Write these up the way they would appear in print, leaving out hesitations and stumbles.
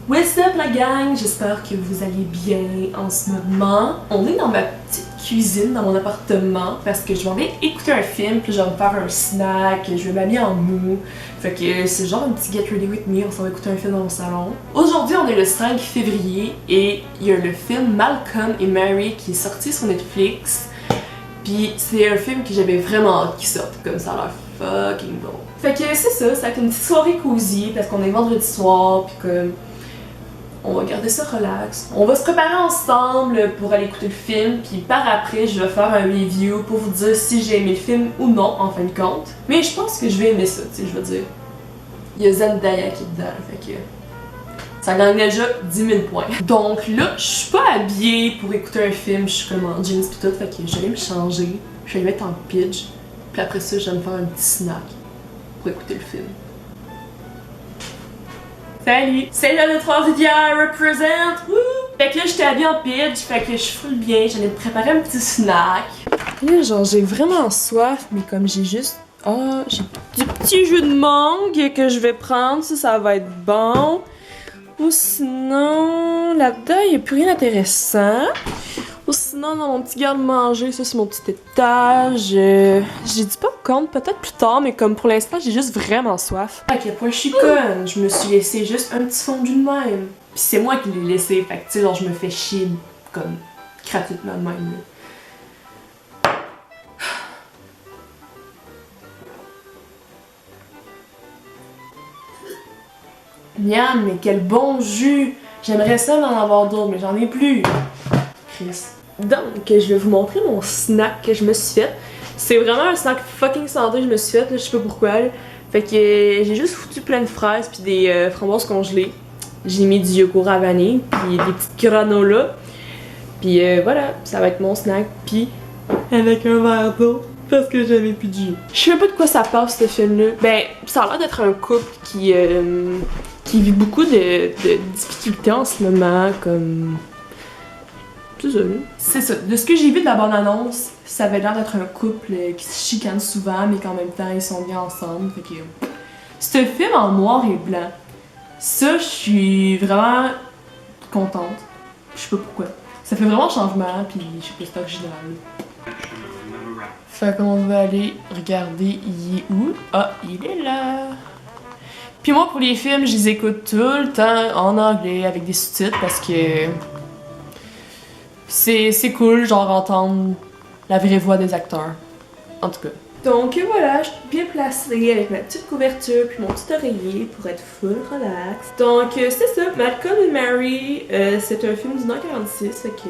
What's up la gang? J'espère que vous allez bien en ce moment. On est dans ma petite cuisine, dans mon appartement, parce que je m'en vais écouter un film, puis je vais me faire un snack, je vais m'habiller en mou. Fait que c'est genre un petit get ready with me, on s'en va écouter un film dans mon salon. Aujourd'hui, on est le 5 février et il y a le film Malcolm et Mary qui est sorti sur Netflix. Puis c'est un film que j'avais vraiment hâte qu'il sorte, comme ça a l'air fucking bon. Fait que c'est ça va être une petite soirée cosy, parce qu'on est vendredi soir, puis comme... on va garder ça relax. On va se préparer ensemble pour aller écouter le film, puis par après, je vais faire un review pour vous dire si j'ai aimé le film ou non, en fin de compte. Mais je pense que je vais aimer ça, tu sais, je veux dire. Il y a Zendaya qui est dedans, fait que... ça gagne déjà 10 000 points. Donc là, je suis pas habillée pour écouter un film, je suis comme en jeans pis tout, fait que je vais me changer, je vais me mettre en pitch, puis après ça, je vais me faire un petit snack pour écouter le film. Salut! C'est là de Trois-Rivières, represent! Woo! Fait que là, j'étais habillée en pitch, fait que je suis full bien, j'allais me préparer un petit snack. Là, genre, j'ai vraiment soif, mais comme j'ai juste... ah, j'ai du petit jus de mangue que je vais prendre, ça va être bon. Ou sinon, là-dedans, il n'y a plus rien d'intéressant. Ou sinon, dans mon petit garde-manger, ça c'est mon petit étage. J'ai dit pas compte, peut-être plus tard, mais comme pour l'instant, j'ai juste vraiment soif. À quel point je suis conne, je me suis laissé juste un petit fondu de même. Puis c'est moi qui l'ai laissé, fait que tu sais, genre je me fais chier comme gratuitement de même. Miam, mais quel bon jus! J'aimerais ça en avoir d'autres, mais j'en ai plus. Chris. Donc, je vais vous montrer mon snack que je me suis fait. C'est vraiment un snack fucking santé que je me suis fait, là, je sais pas pourquoi. Là. Fait que j'ai juste foutu plein de fraises puis des framboises congelées. J'ai mis du yogourt à vanille puis des petites granolas. Puis voilà, ça va être mon snack. Puis avec un verre d'eau. Parce que j'avais plus de jus. Je sais pas de quoi ça parle ce film-là. Ben, ça a l'air d'être un couple qui vit beaucoup de difficultés en ce moment, comme... c'est ça, là. C'est ça. De ce que j'ai vu de la bande-annonce, ça avait l'air d'être un couple qui se chicane souvent, mais qu'en même temps, ils sont bien ensemble. Fait que... c'est un film en noir et blanc. Ça, je suis vraiment contente. Je sais pas pourquoi. Ça fait vraiment changement, puis je sais pas, c'est original. Fait qu'on va aller regarder, il est où? Ah, il est là! Puis moi, pour les films, je les écoute tout le temps en anglais avec des sous-titres parce que c'est cool, genre, entendre la vraie voix des acteurs. En tout cas. Donc voilà, je suis bien placée avec ma petite couverture puis mon petit oreiller pour être full relax. Donc c'est ça, Malcolm et Mary, c'est un film d'1h46, fait que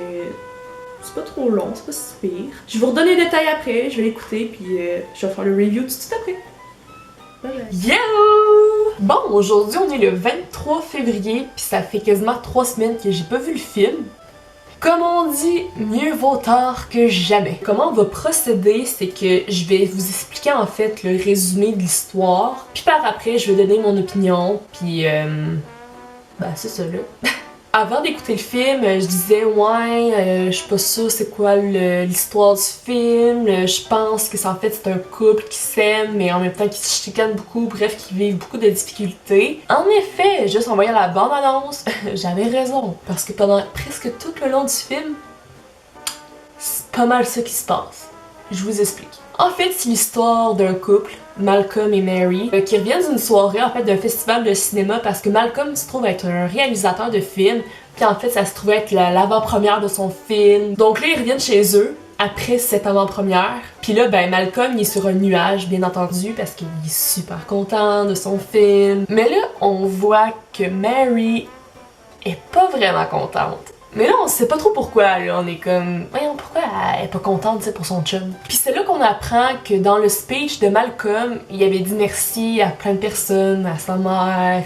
c'est pas trop long, c'est pas si pire. Je vais vous redonner les détails après, je vais l'écouter puis je vais faire le review tout de suite après. Bye bye. Yo! Bon, aujourd'hui on est le 23 février puis ça fait quasiment 3 semaines que j'ai pas vu le film. Comme on dit, mieux vaut tard que jamais. Comment on va procéder, c'est que je vais vous expliquer en fait le résumé de l'histoire, puis par après je vais donner mon opinion, puis ben c'est ça là. Avant d'écouter le film, je disais ouais, je suis pas sûre c'est quoi l'histoire du film, je pense que c'est en fait c'est un couple qui s'aime mais en même temps qui se chicane beaucoup, bref qui vivent beaucoup de difficultés. En effet, juste en voyant la bande-annonce, j'avais raison, parce que pendant presque tout le long du film, c'est pas mal ça qui se passe. Je vous explique. En fait, c'est l'histoire d'un couple, Malcolm et Mary, qui reviennent d'une soirée, en fait, d'un festival de cinéma parce que Malcolm se trouve être un réalisateur de films, puis en fait, ça se trouvait être l'avant-première de son film. Donc là, ils reviennent chez eux après cette avant-première, puis là, ben, Malcolm, il est sur un nuage, bien entendu, parce qu'il est super content de son film. Mais là, on voit que Mary est pas vraiment contente. Mais là, on sait pas trop pourquoi, là. On est comme, voyons, pourquoi elle est pas contente, tu sais, pour son chum. Puis c'est là qu'on apprend que dans le speech de Malcolm, il avait dit merci à plein de personnes, à sa mère,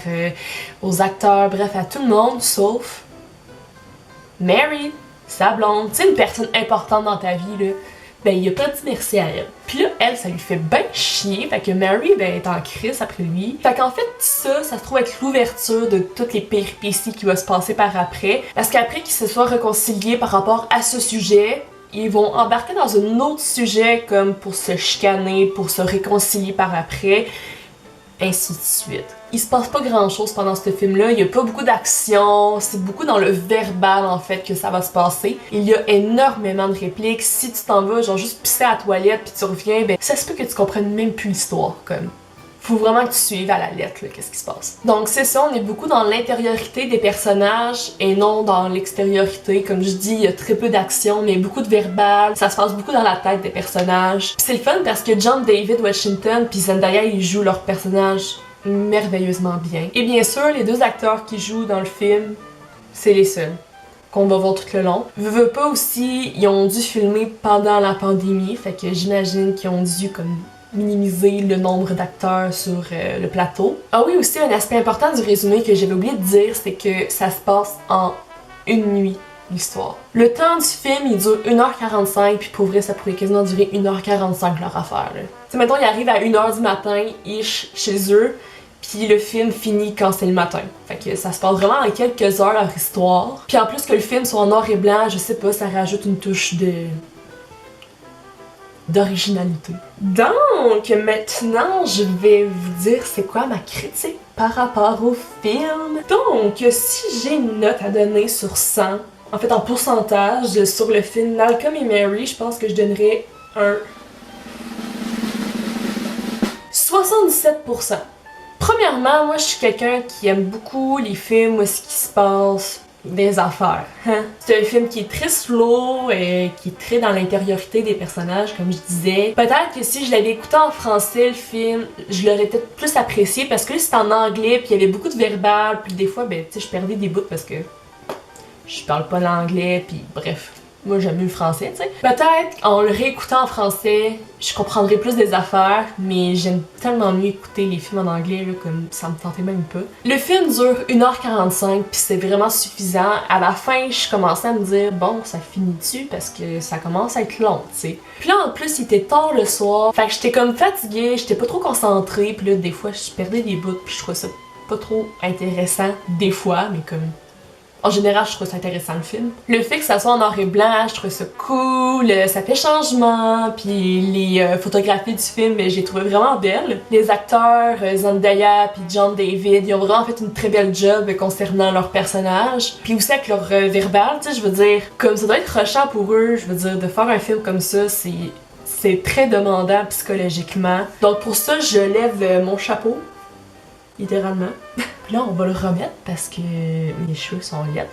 aux acteurs, bref, à tout le monde, sauf Mary, sa blonde, tu sais, une personne importante dans ta vie, là. Ben, il a pas dit merci à elle. Puis là, elle, ça lui fait ben chier. Fait que Mary, ben, est en crise après lui. Fait qu'en fait, ça se trouve être l'ouverture de toutes les péripéties qui vont se passer par après. Parce qu'après qu'ils se soient réconciliés par rapport à ce sujet, ils vont embarquer dans un autre sujet comme pour se chicaner, pour se réconcilier par après, ainsi de suite. il se passe pas grand chose pendant ce film-là. Il y a pas beaucoup d'action, c'est beaucoup dans le verbal en fait que ça va se passer. Il y a énormément de répliques. Si tu t'en vas, genre juste pisser à la toilette puis tu reviens, ben ça se peut que tu comprennes même plus l'histoire, comme. Faut vraiment que tu suives à la lettre, qu'est-ce qui se passe. Donc c'est ça, on est beaucoup dans l'intériorité des personnages et non dans l'extériorité. Comme je dis, il y a très peu d'action, mais beaucoup de verbal. Ça se passe beaucoup dans la tête des personnages. Puis c'est le fun parce que John David Washington puis Zendaya, ils jouent leurs personnages merveilleusement bien. Et bien sûr, les deux acteurs qui jouent dans le film, c'est les seuls qu'on va voir tout le long. Veux pas aussi, ils ont dû filmer pendant la pandémie, fait que j'imagine qu'ils ont dû comme minimiser le nombre d'acteurs sur le plateau. Ah oui, aussi un aspect important du résumé que j'avais oublié de dire, c'est que ça se passe en une nuit, l'histoire. Le temps du film, il dure 1h45, puis pour vrai, ça pourrait quasiment durer 1h45 leur affaire. Tu sais, mettons, ils arrivent à 1h du matin, ish, chez eux, puis le film finit quand c'est le matin. Fait que ça se passe vraiment en quelques heures leur histoire. Puis en plus que le film soit en noir et blanc, je sais pas, ça rajoute une touche d'originalité. Donc, maintenant, je vais vous dire c'est quoi ma critique par rapport au film. Donc, si j'ai une note à donner sur 100, en fait en pourcentage, sur le film Malcolm et Mary, je pense que je donnerais un 77%. Premièrement, moi je suis quelqu'un qui aime beaucoup les films où est-ce qu'il se passe des affaires. C'est un film qui est très slow et qui est très dans l'intériorité des personnages, comme je disais. Peut-être que si je l'avais écouté en français, le film, je l'aurais peut-être plus apprécié parce que c'était en anglais, puis il y avait beaucoup de verbal, puis des fois, ben, tu sais, je perdais des bouts parce que je parle pas l'anglais, puis bref. Moi, j'aime mieux le français, tu sais. Peut-être, en le réécoutant en français, je comprendrais plus des affaires, mais j'aime tellement mieux écouter les films en anglais, là, comme ça me tentait même pas. Le film dure 1h45, puis c'est vraiment suffisant. À la fin, je commençais à me dire, bon, ça finit-tu? Parce que ça commence à être long, tu sais. Puis là, en plus, il était tard le soir, fait que j'étais comme fatiguée, j'étais pas trop concentrée, puis là, des fois, je perdais des bouts, puis je trouvais ça pas trop intéressant, des fois, mais comme... En général, je trouve ça intéressant le film. Le fait que ça soit en noir et blanc, je trouve ça cool, ça fait changement, puis les photographies du film, j'ai trouvé vraiment belles. Les acteurs, Zendaya puis John David, ils ont vraiment fait une très belle job concernant leurs personnages. Puis aussi avec leur verbal, tu sais, je veux dire, comme ça doit être rushant pour eux, je veux dire, de faire un film comme ça, c'est très demandant psychologiquement. Donc pour ça, je lève mon chapeau, littéralement. Puis là, on va le remettre parce que mes cheveux sont laids.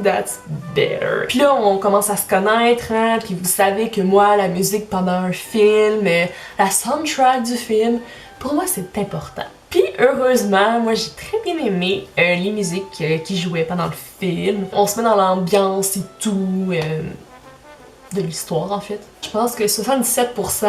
That's better. Puis là, on commence à se connaître, hein, puis vous savez que moi, la musique pendant un film, la soundtrack du film, pour moi, c'est important. Puis heureusement, moi, j'ai très bien aimé les musiques qui jouaient pendant le film. On se met dans l'ambiance et tout, de l'histoire, en fait. Je pense que 77%,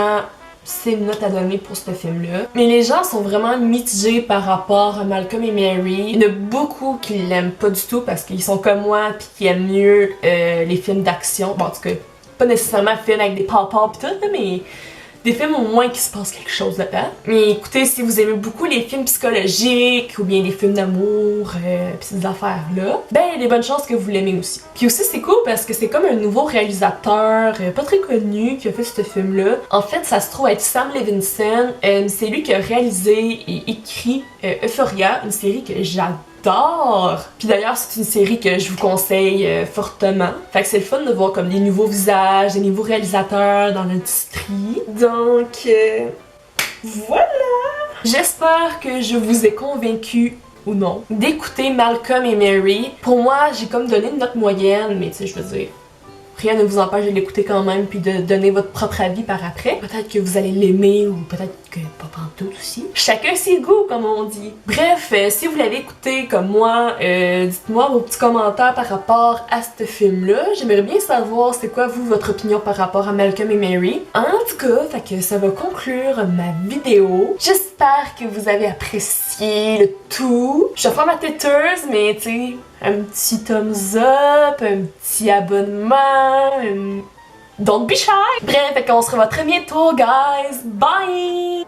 c'est une note à donner pour ce film-là. Mais les gens sont vraiment mitigés par rapport à Malcolm et Mary. Il y en a beaucoup qui l'aiment pas du tout parce qu'ils sont comme moi pis qui aiment mieux les films d'action. Bon, en tout cas, pas nécessairement films avec des papas pis tout, mais des films au moins qui se passe quelque chose dedans. Mais écoutez, si vous aimez beaucoup les films psychologiques ou bien les films d'amour pis ces affaires-là, ben il y a des bonnes chances que vous l'aimez aussi. Puis aussi c'est cool parce que c'est comme un nouveau réalisateur pas très connu qui a fait ce film-là. En fait, ça se trouve être Sam Levinson. C'est lui qui a réalisé et écrit Euphoria, une série que j'adore. Puis d'ailleurs, c'est une série que je vous conseille fortement. Fait que c'est le fun de voir comme des nouveaux visages, des nouveaux réalisateurs dans l'industrie. Donc, voilà! J'espère que je vous ai convaincu ou non d'écouter Malcolm et Mary. Pour moi, j'ai comme donné une note moyenne, mais tu sais, je veux dire, rien ne vous empêche de l'écouter quand même puis de donner votre propre avis par après. Peut-être que vous allez l'aimer ou peut-être que pas pantoute aussi. Chacun ses goûts, comme on dit. Bref, si vous l'avez écouté comme moi, dites-moi vos petits commentaires par rapport à ce film-là. J'aimerais bien savoir c'est quoi vous, votre opinion par rapport à Malcolm et Mary. En tout cas, fait que ça va conclure ma vidéo. J'espère que vous avez apprécié le tout. Je vais faire ma têteuse, mais tu sais, un petit thumbs up, un petit abonnement, don't be shy! Bref, on se revoit très bientôt, guys! Bye!